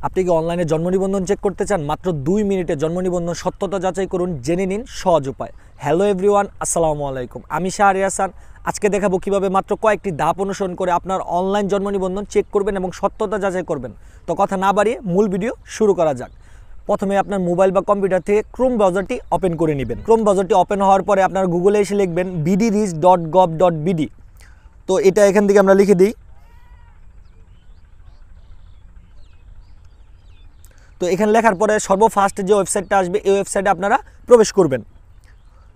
আপনি কি অনলাইনে জন্ম নিবন্ধন চেক করতে চান? মাত্র 2 মিনিটে জন্ম নিবন্ধন সত্যতা যাচাই করুন, জেনে নিন সহজ উপায়। হ্যালো এভরিওয়ান, আসসালামু আলাইকুম। আমি শাহরিয়ার হাসান। আজকে দেখাবো কিভাবে মাত্র কয়েকটি ধাপ অনুসরণ করে আপনার অনলাইন জন্ম নিবন্ধন চেক করবেন এবং সত্যতা যাচাই করবেন। তো কথা না বাড়িয়ে মূল ভিডিও শুরু করা যাক। প্রথমে আপনার মোবাইল বা কম্পিউটার থেকে ক্রোম ব্রাউজারটি ওপেন করে নেবেন। ক্রোম ব্রাউজারটি ওপেন হওয়ার পরে আপনার গুগলে এসে লিখবেন bdris.gov.bd। তো এটা এখান থেকে আমরা লিখে দিই। তো এখানে লেখার পরে সর্বফার্স্ট যে ওয়েবসাইটটা আসবে এই ওয়েবসাইটে আপনারা প্রবেশ করবেন।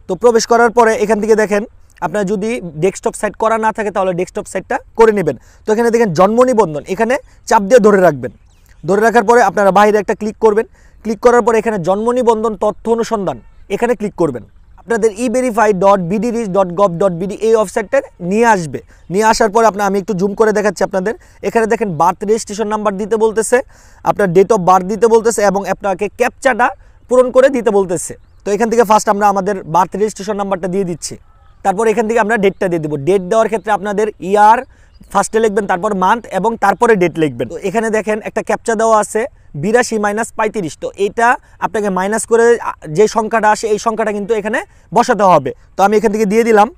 তো প্রবেশ করার পরে এখান থেকে দেখেন, আপনার যদি ডেস্কটপ সাইট করা না থাকে তাহলে ডেস্কটপ সাইটটা করে নেবেন। তো এখানে দেখেন জন্ম নিবন্ধন, এখানে চাপ দিয়ে ধরে রাখবেন। ধরে রাখার পরে আপনারা বাইরে একটা ক্লিক করবেন। ক্লিক করার পরে এখানে জন্ম নিবন্ধন তথ্য অনুসন্ধান এখানে ক্লিক করবেন। আপনাদের everify.bdris.gov.bd এই ওয়েবসাইটটা নিয়ে আসবে। নিয়ে আসার পরে আমি একটু জুম করে দেখাচ্ছি আপনাদের। এখানে দেখেন বার্থ রেজিস্ট্রেশন নাম্বার দিতে বলতেছে, আপনার ডেট অফ বার্থ দিতে বলতেছে এবং আপনাকে ক্যাপচাটা পূরণ করে দিতে বলতেছে। তো এখান থেকে ফার্স্ট আমরা আমাদের বার্থ রেজিস্ট্রেশন নাম্বারটা দিয়ে দিচ্ছি। তারপর এখান থেকে আমরা ডেটটা দিয়ে দেবো। ডেট দেওয়ার ক্ষেত্রে আপনাদের ইয়ার ফার্স্টে লিখবেন, তারপর মান্থ এবং তারপরে ডেট লিখবেন। তো এখানে দেখেন একটা ক্যাপচা দেওয়া আছে 82 - 35। তো এইটা আপনাকে মাইনাস করে যে সংখ্যাটা আসে এই সংখ্যাটা কিন্তু এখানে বসাতে হবে। তো আমি এখান থেকে দিয়ে দিলাম।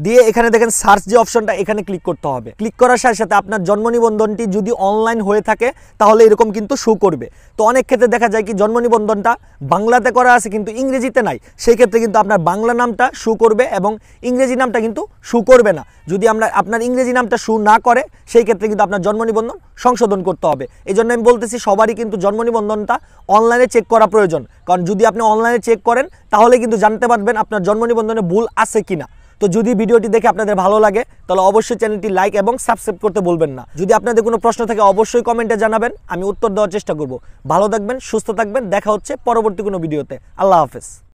দিয়ে এখানে দেখেন সার্চ যে অপশনটা এখানে ক্লিক করতে হবে। ক্লিক করার সাথে সাথে আপনার জন্ম নিবন্ধনটি যদি অনলাইন হয়ে থাকে তাহলে এরকম কিন্তু শো করবে। তো অনেক ক্ষেত্রে দেখা যায় কি জন্ম নিবন্ধনটা বাংলাতে করা আছে কিন্তু ইংরেজিতে নাই, সেই ক্ষেত্রে কিন্তু আপনার বাংলা নামটা শো করবে এবং ইংরেজি নামটা কিন্তু শো করবে না। যদি আপনার ইংরেজি নামটা শো না করে সেই ক্ষেত্রে কিন্তু আপনার জন্ম নিবন্ধন সংশোধন করতে হবে। এই জন্য আমি বলতেছি সবারই কিন্তু জন্ম নিবন্ধনটা অনলাইনে চেক করা প্রয়োজন, কারণ যদি আপনি অনলাইনে চেক করেন তাহলে কিন্তু জানতে পারবেন আপনার জন্ম নিবন্ধনে ভুল আছে কিনা। তো যদি ভিডিওটি দেখে আপনাদের ভালো লাগে তাহলে অবশ্যই চ্যানেলটি লাইক এবং সাবস্ক্রাইব করতে বলবেন না। যদি আপনাদের কোনো প্রশ্ন থাকে অবশ্যই কমেন্টে জানাবেন, আমি উত্তর দেওয়ার চেষ্টা করব। ভালো থাকবেন, সুস্থ থাকবেন, দেখা হচ্ছে পরবর্তী কোনো ভিডিওতে। আল্লাহ হাফেজ।